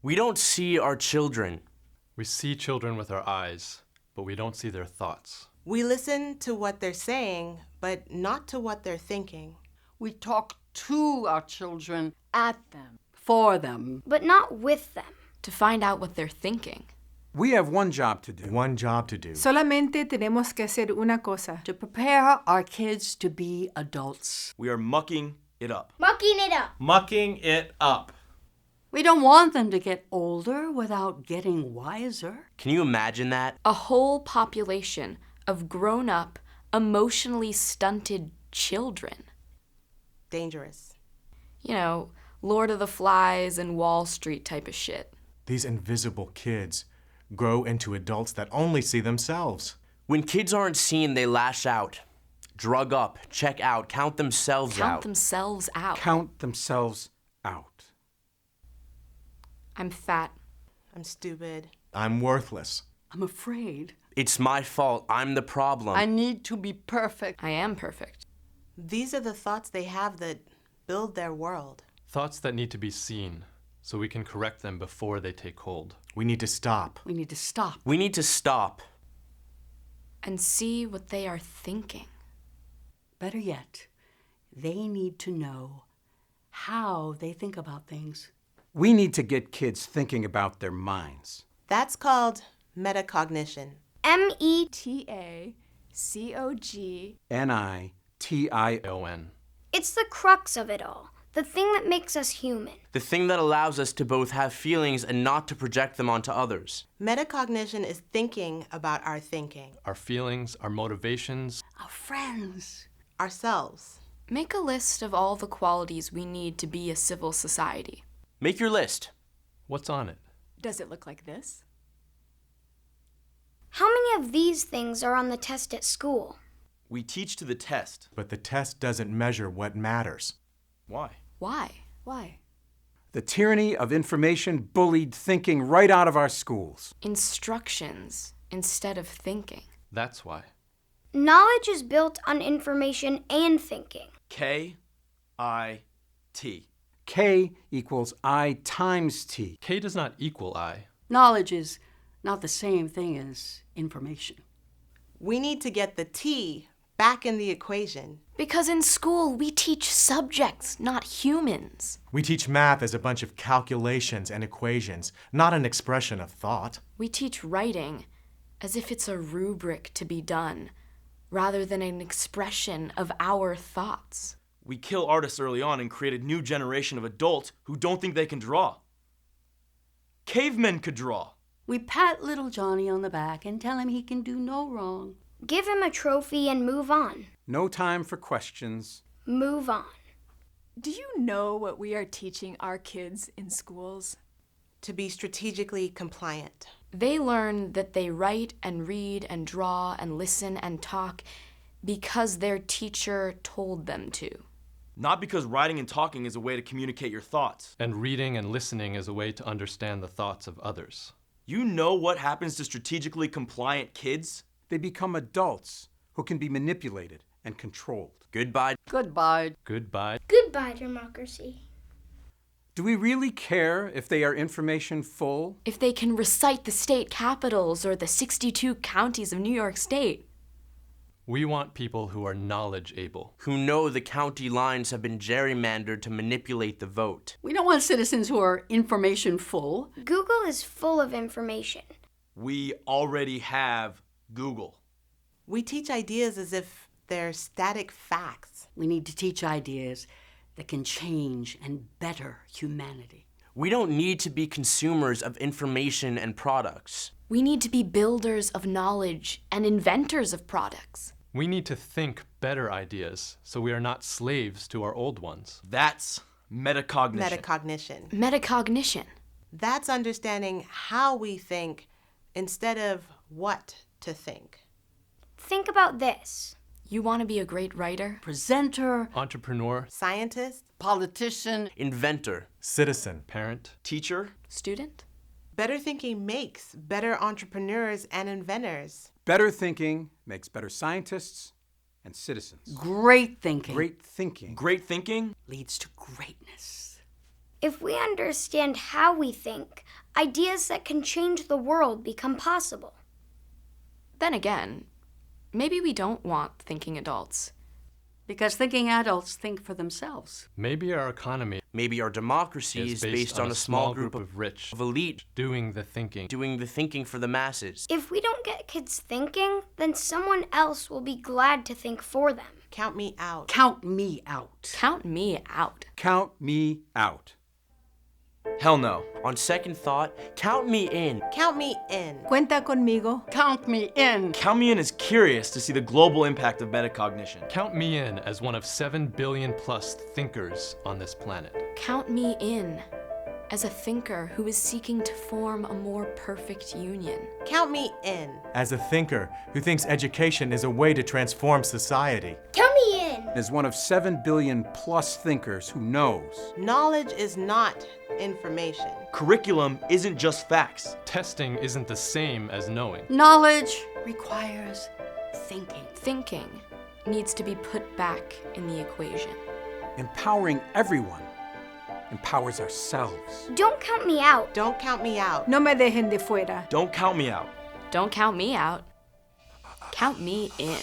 We don't see our children. We see children with our eyes, but we don't see their thoughts. We listen to what they're saying, but not to what they're thinking. We talk to our children, at them, for them. but not with them. To find out what they're thinking. We have one job to do. One job to do. Solamente tenemos que hacer una cosa. To prepare our kids to be adults. We are mucking it up. Mucking it up. Mucking it up. We don't want them to get older without getting wiser. Can you imagine that? A whole population of grown-up, emotionally stunted children. Dangerous. You know, Lord of the Flies and Wall Street type of shit. These invisible kids grow into adults that only see themselves. When kids aren't seen, they lash out. Drug up, check out, count themselves out. Count themselves out. Count themselves out. I'm fat. I'm stupid. I'm worthless. I'm afraid. It's my fault. I'm the problem. I need to be perfect. I am perfect. These are the thoughts they have that build their world. Thoughts that need to be seen so we can correct them before they take hold. We need to stop. We need to stop. We need to stop. And see what they are thinking. Better yet, they need to know how they think about things. We need to get kids thinking about their minds. That's called metacognition. METACOG. NITION. It's the crux of it all. The thing that makes us human. The thing that allows us to both have feelings and not to project them onto others. Metacognition is thinking about our thinking. Our feelings, our motivations. Our friends. Ourselves. Make a list of all the qualities we need to be a civil society. Make your list. What's on it? Does it look like this? How many of these things are on the test at school? We teach to the test. But the test doesn't measure what matters. Why? Why? Why? The tyranny of information bullied thinking right out of our schools. Instructions instead of thinking. That's why. Knowledge is built on information and thinking. KIT. K equals I times T. K does not equal I. Knowledge is not the same thing as information. We need to get the T back in the equation. Because in school, we teach subjects, not humans. We teach math as a bunch of calculations and equations, not an expression of thought. We teach writing as if it's a rubric to be done, rather than an expression of our thoughts. We kill artists early on and create a new generation of adults who don't think they can draw. Cavemen could draw. We pat little Johnny on the back and tell him he can do no wrong. Give him a trophy and move on. No time for questions. Move on. Do you know what we are teaching our kids in schools? To be strategically compliant. They learn that they write and read and draw and listen and talk because their teacher told them to. Not because writing and talking is a way to communicate your thoughts. And reading and listening is a way to understand the thoughts of others. You know what happens to strategically compliant kids? They become adults who can be manipulated and controlled. Goodbye. Goodbye. Goodbye. Goodbye, democracy. Do we really care if they are information full? If they can recite the state capitals or the 62 counties of New York State. We want people who are knowledge able. Who know the county lines have been gerrymandered to manipulate the vote. We don't want citizens who are information full. Google is full of information. We already have Google. We teach ideas as if they're static facts. We need to teach ideas that can change and better humanity. We don't need to be consumers of information and products. We need to be builders of knowledge and inventors of products. We need to think better ideas so we are not slaves to our old ones. That's metacognition. Metacognition. Metacognition. That's understanding how we think instead of what to think. Think about this. You want to be a great writer? Presenter. Entrepreneur. Scientist. Politician. Inventor. Citizen. Parent. Teacher. Student? Better thinking makes better entrepreneurs and inventors. Better thinking makes better scientists and citizens. Great thinking. Great thinking. Great thinking leads to greatness. If we understand how we think, ideas that can change the world become possible. Then again, maybe we don't want thinking adults. Because thinking adults think for themselves. Maybe our economy Maybe our democracy is based on a small group of rich, of elite doing the thinking. doing the thinking for the masses. If we don't get kids thinking, then someone else will be glad to think for them. Count me out. Count me out. Count me out. Count me out. Hell no. On second thought, count me in. Count me in. Cuenta conmigo. Count me in. Count me in as curious to see the global impact of metacognition. Count me in as one of 7 billion plus thinkers on this planet. Count me in as a thinker who is seeking to form a more perfect union. Count me in. As a thinker who thinks education is a way to transform society. Count me in. As one of 7 billion plus thinkers who knows. Knowledge is not information. Curriculum isn't just facts. Testing isn't the same as knowing. Knowledge requires thinking. Thinking needs to be put back in the equation. Empowering everyone empowers ourselves. Don't count me out. Don't count me out. No me dejen de fuera. Don't count me out. Don't count me out. Count me in.